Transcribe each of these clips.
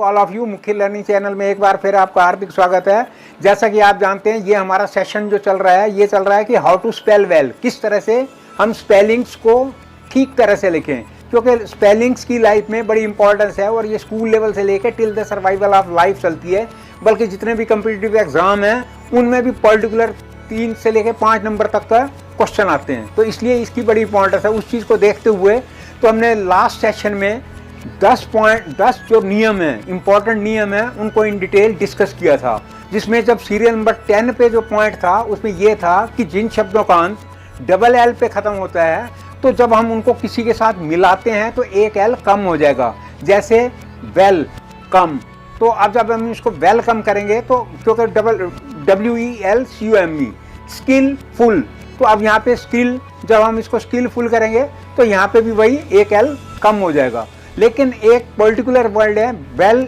All of you. मुख्य learning channel में एक बार फिर आपका हार्दिक स्वागत है। जैसा कि आप जानते हैं ये हमारा सेशन जो चल रहा है ये चल रहा है कि हाउ टू स्पेल वेल, किस तरह से हम स्पेलिंग्स को ठीक तरह से लिखें, क्योंकि स्पेलिंग्स की लाइफ में बड़ी इंपॉर्टेंस है और ये स्कूल लेवल से लेकर till the survival of life चलती है। बल्कि जितने भी कम्पिटिटिव एग्जाम हैं उनमें भी पर्टिकुलर 3 से लेकर 5 नंबर तक का क्वेश्चन आते हैं, तो इसलिए इसकी बड़ी इंपॉर्टेंस है। उस चीज़ को देखते हुए तो हमने लास्ट सेशन में 10 जो नियम हैं, इंपॉर्टेंट नियम हैं, उनको इन डिटेल डिस्कस किया था। जिसमें जब सीरियल नंबर 10 पे जो पॉइंट था उसमें यह था कि जिन शब्दों का अंत डबल एल पे ख़त्म होता है तो जब हम उनको किसी के साथ मिलाते हैं तो एक एल कम हो जाएगा। जैसे वेल कम, तो अब जब हम इसको वेल कम करेंगे तो क्योंकि WELCUME स्किलफुल, तो अब यहाँ पे स्किल, जब हम इसको स्किलफुल करेंगे तो यहाँ पे भी वही एक एल कम हो जाएगा। लेकिन एक पर्टिकुलर वर्ड है वेल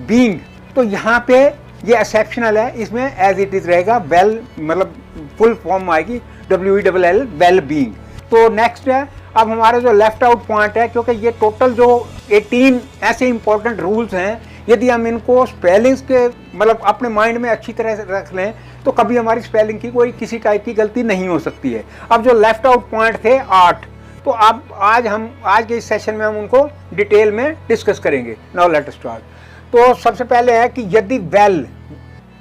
बीइंग, तो यहाँ पे ये एक्सेप्शनल है, इसमें एज इट इज रहेगा वेल, मतलब फुल फॉर्म आएगी WELL वेल बीइंग। तो नेक्स्ट है अब हमारे जो लेफ्ट आउट पॉइंट है, क्योंकि ये टोटल जो 18 ऐसे इंपॉर्टेंट रूल्स हैं, यदि हम इनको स्पेलिंग्स के मतलब अपने माइंड में अच्छी तरह से रख लें तो कभी हमारी स्पेलिंग की कोई किसी टाइप की गलती नहीं हो सकती है। अब जो लेफ्ट आउट पॉइंट थे 8, तो अब आज के इस सेशन में हम उनको डिटेल में डिस्कस करेंगे। Now let us start. तो सबसे पहले है कि यदि वेल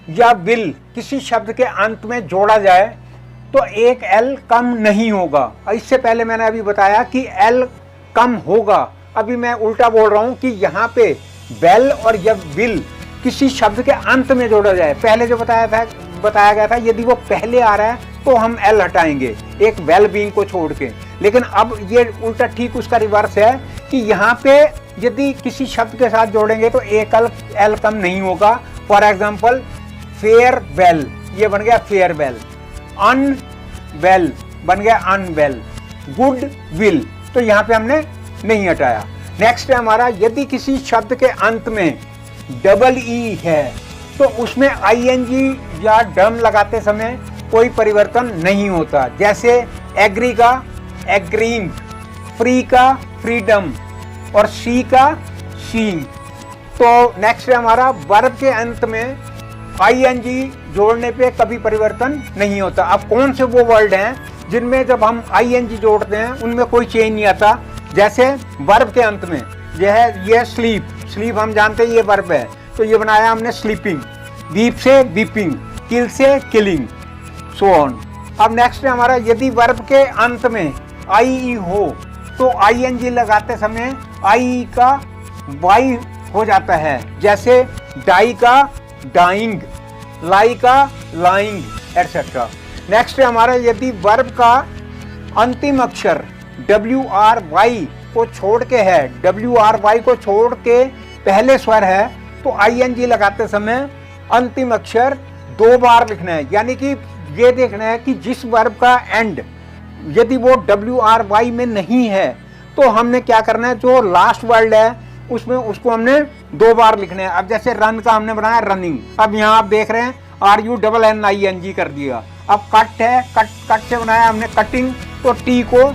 या विल किसी शब्द के अंत में जोड़ा जाए तो एक एल कम नहीं होगा। इससे पहले मैंने अभी बताया कि एल कम होगा, अभी मैं उल्टा बोल रहा हूं कि यहाँ पे वेल और या विल किसी शब्द के अंत में जोड़ा जाए। पहले जो बताया गया था यदि वो पहले आ रहा है तो हम एल हटाएंगे एक वेल बीइंग को छोड़ के, लेकिन अब ये उल्टा ठीक उसका रिवर्स है कि यहाँ पे यदि किसी शब्द के साथ जोड़ेंगे तो एक एल कम नहीं होगा। फॉर एग्जाम्पल फेयर वेल, ये बन गया फेयर वेल। अनवेल बन गया अनवेल। गुड विल, तो यहाँ पे हमने नहीं हटाया। नेक्स्ट है हमारा, यदि किसी शब्द के अंत में डबल ई है तो उसमें ING या डम लगाते समय कोई परिवर्तन नहीं होता। जैसे एग्री का एग्रीइंग, फ्री का फ्रीडम और सी का सीइंग। तो नेक्स्ट है हमारा, वर्ब के अंत में ING जोड़ने पे कभी परिवर्तन नहीं होता। अब कौन से वो वर्ड हैं जिनमें जब हम ING जोड़ते हैं उनमें कोई चेंज नहीं आता। जैसे वर्ब के अंत में यह स्लीप, स्लीप हम जानते हैं ये वर्ब है, तो ये बनाया हमने स्लीपिंग। वीप से वीपिंग, किल से किलिंग, सो ऑन। अब नेक्स्ट है हमारा, यदि वर्ब के अंत में IE हो तो ING लगाते समय IE का Y हो जाता है। जैसे डाई का डाइंग, लाई का लाइंग, एटसेट्रा। नेक्स्ट है हमारा, यदि वर्ब का अंतिम अक्षर WRY को छोड़ के है, WRY को छोड़ के पहले स्वर है तो ING लगाते समय अंतिम अक्षर 2 बार लिखना है। यानी कि ये देखना है कि जिस वर्ब का एंड यदि वो WRY में नहीं है तो हमने क्या करना है, जो लास्ट वर्ड है उसमें उसको हमने 2 बार लिखना है। अब जैसे रन का हमने बनाया रनिंग, अब यहाँ आप देख रहे हैं RUNNING कर दिया। अब कट है, कट से बनाया हमने कटिंग, तो T को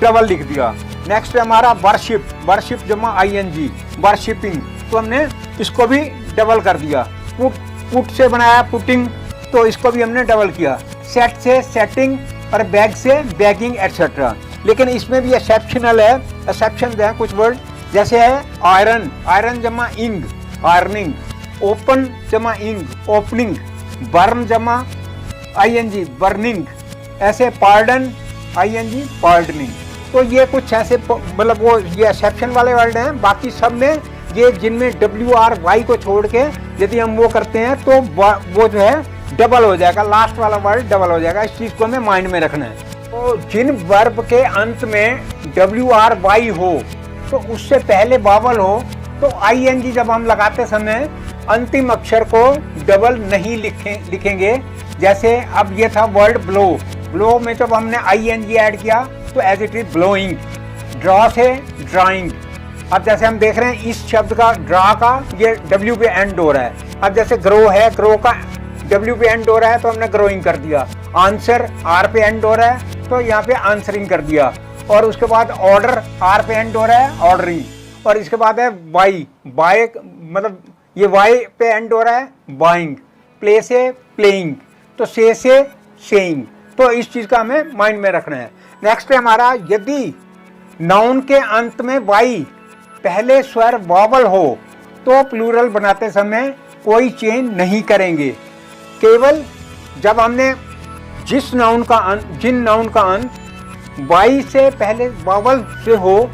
डबल लिख दिया। नेक्स्ट है हमारा वर्शिप, वर्शिप जमा ING, वर्शिपिंग, तो हमने इसको भी डबल कर दिया। पुट से बनाया पुटिंग, तो इसको भी हमने डबल किया। सेट से सेटिंग और बैग से बैगिंग, एटसेट्रा। लेकिन इसमें भी एक्सेप्शनल है, एक्सेप्शन है कुछ वर्ड, जैसे है आयरन, आयरन जमा इंग, आयरनिंग। ओपन जमा इंग, ओपनिंग। बर्न जमा ING, बर्निंग। ऐसे पार्डन ING, पार्डनिंग। तो ये कुछ ऐसे मतलब वो ये एक्सेप्शन वाले वर्ड हैं। बाकी सब में ये जिनमें WRY को छोड़ के यदि हम वो करते हैं तो वो जो है डबल हो जाएगा, लास्ट वाला वर्ड डबल हो जाएगा। इस चीज़ को हमें माइंड में रखना है। तो जिन वर्ब के अंत में WRY हो तो उससे पहले वावल हो तो ING जब हम लगाते समय अंतिम अक्षर को डबल नहीं लिखेंगे। जैसे अब ये था वर्ड ब्लो, ब्लो में जब हमने ING ऐड किया तो as it is blowing. Draw से ड्राइंग। अब जैसे हम देख रहे हैं इस शब्द का ड्रा का ये W पे एंड हो रहा है। अब जैसे ग्रो है, ग्रो का W पे एंड हो रहा है तो हमने ग्रोइंग कर दिया। आंसर R पे एंड हो रहा है तो यहाँ पे आंसरिंग कर दिया। और उसके बाद ऑर्डर R पे एंड हो रहा है, ऑर्डरिंग। और इसके बाद है बाई, बाय मतलब ये वाई पे एंड हो रहा है, बाइंग, प्ले से प्लेइंग, तो से सेइंग। तो इस चीज का हमें माइंड में रखना है। नेक्स्ट है हमारा, यदि नाउन के अंत में वाई पहले स्वर वॉवल हो तो प्लूरल बनाते समय कोई चेंज नहीं करेंगे। केवल जब हमने जिन नाउन का अंत वाई से पहले वॉवल से हो,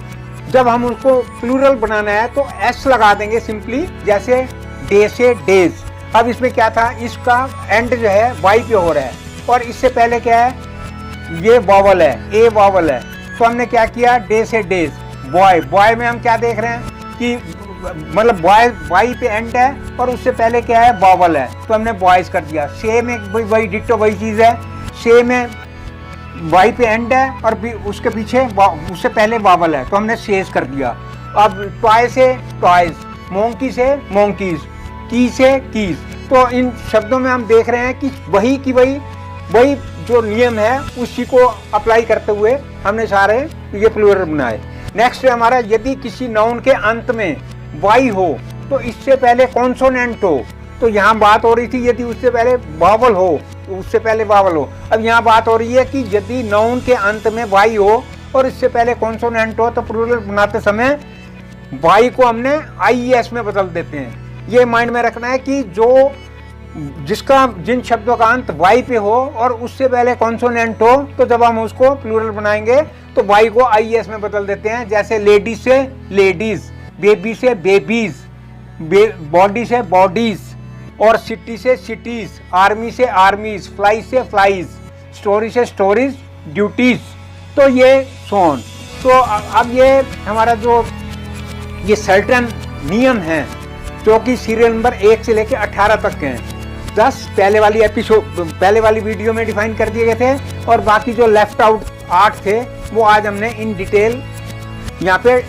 जब हम उसको प्लूरल बनाना है तो एस लगा देंगे सिंपली, जैसे डे से डेज। अब इसमें क्या था, इसका एंड जो है वाई पे हो रहा है और इससे पहले क्या है, ये वॉवल है, ए वॉवल है, तो हमने क्या किया, डे से डेज। बॉय, बॉय में हम क्या देख रहे हैं कि मतलब बॉय वाई पे एंड है और उससे पहले क्या है, वॉवल है, तो हमने बॉयज कर दिया। से में वही डिट्टो वही चीज़ है, से में वाई पे एंड है और उसके पीछे उससे पहले वॉवल है, तो हमने सेज कर दिया। अब टॉय से टॉयज, मोंकी से मोंकीज, की से कीज। तो इन शब्दों में हम देख रहे हैं कि वही जो नियम है उसी को अप्लाई करते हुए हमने सारे ये प्लूरल बनाए। नेक्स्ट है हमारा, यदि किसी नाउन के अंत में वाई हो तो इससे पहले कॉन्सोनेंट हो। तो यहाँ बात हो रही थी यदि उससे पहले वावल हो, उससे पहले वावल हो। अब यहाँ बात हो रही है कि यदि नाउन के अंत में वाई हो और इससे पहले कॉन्सोनेंट हो तो प्लूरल बनाते समय वाई को हमने आईएस में बदल देते हैं। ये माइंड में रखना है कि जिन शब्दों का अंत वाई पे हो और उससे पहले कॉन्सोनेंट हो, तो जब हम उसको प्लूरल बनाएंगे तो वाई को आईएस में बदल देते हैं। जैसे लेडी से लेडीज, बेबी से बेबीज, बॉडी से बॉडीज, और सिटी से सिटीज, आर्मी से आर्मीज, फ्लाई से फ्लाइज, स्टोरी से स्टोरीज, ड्यूटीज। तो ये सोन। तो अब ये हमारा जो ये सर्टेन नियम हैं जो कि सीरियल नंबर 1 से लेकर 18 तक के हैं, 10 पहले वाली वीडियो में डिफाइन कर दिए गए थे और बाकी जो लेफ्ट आउट 8 थे वो आज हमने इन डिटेल यहाँ पे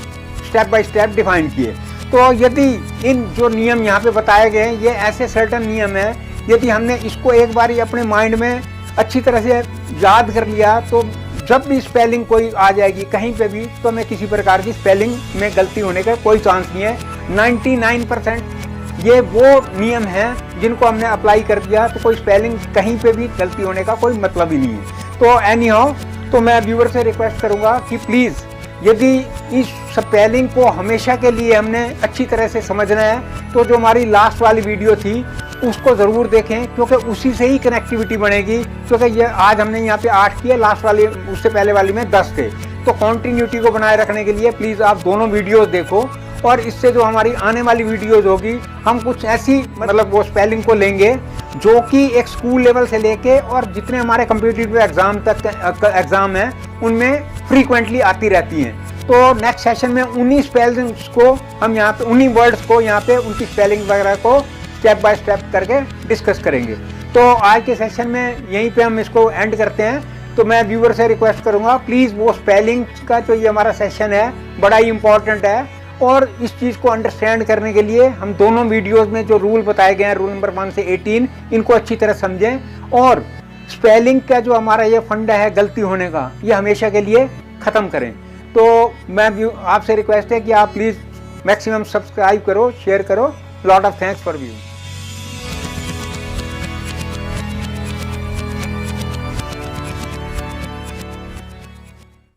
स्टेप बाय स्टेप डिफाइन किए। तो यदि इन जो नियम यहाँ पे बताए गए हैं ये ऐसे सर्टेन नियम है, यदि हमने इसको एक बार अपने माइंड में अच्छी तरह से याद कर लिया तो जब भी स्पेलिंग कोई आ जाएगी कहीं पे भी, तो हमें किसी प्रकार की स्पेलिंग में गलती होने का कोई चांस नहीं है। 99% ये वो नियम हैं जिनको हमने अप्लाई कर दिया तो कोई स्पेलिंग कहीं पे भी गलती होने का कोई मतलब ही नहीं है। तो एनी हाउ, तो मैं व्यूअर से रिक्वेस्ट करूँगा कि प्लीज़ यदि इस स्पेलिंग को हमेशा के लिए हमने अच्छी तरह से समझना है तो जो हमारी लास्ट वाली वीडियो थी उसको ज़रूर देखें, क्योंकि उसी से ही कनेक्टिविटी बनेगी। क्योंकि ये आज हमने यहाँ पे 8 किए, लास्ट वाली उससे पहले वाली में 10 थे। तो कॉन्टिन्यूटी को बनाए रखने के लिए प्लीज़ आप दोनों वीडियोस देखो और इससे जो हमारी आने वाली वीडियोस होगी हम कुछ ऐसी मतलब वो स्पेलिंग को लेंगे जो कि एक स्कूल लेवल से लेके और जितने हमारे कॉम्पिटिटिव एग्जाम तक एग्जाम है उनमें फ्रीक्वेंटली आती रहती हैं। तो नेक्स्ट सेशन में उन्हीं स्पेलिंग्स को हम यहाँ पे, उन्हीं वर्ड्स को यहाँ पे उनकी स्पेलिंग वगैरह को स्टेप बाय स्टेप करके डिस्कस करेंगे। तो आज के सेशन में यहीं पे हम इसको एंड करते हैं। तो मैं व्यूअर से रिक्वेस्ट करूँगा प्लीज़ वो स्पेलिंग का जो ये हमारा सेशन है बड़ा ही इम्पॉर्टेंट है और इस चीज़ को अंडरस्टैंड करने के लिए हम दोनों वीडियोस में जो रूल बताए गए हैं, रूल नंबर 1 से 18, इनको अच्छी तरह समझें और स्पेलिंग का जो हमारा ये फंडा है गलती होने का, ये हमेशा के लिए ख़त्म करें। तो मैं आपसे रिक्वेस्ट है कि आप प्लीज़ मैक्सिमम सब्सक्राइब करो, शेयर करो। Lot of thanks for view.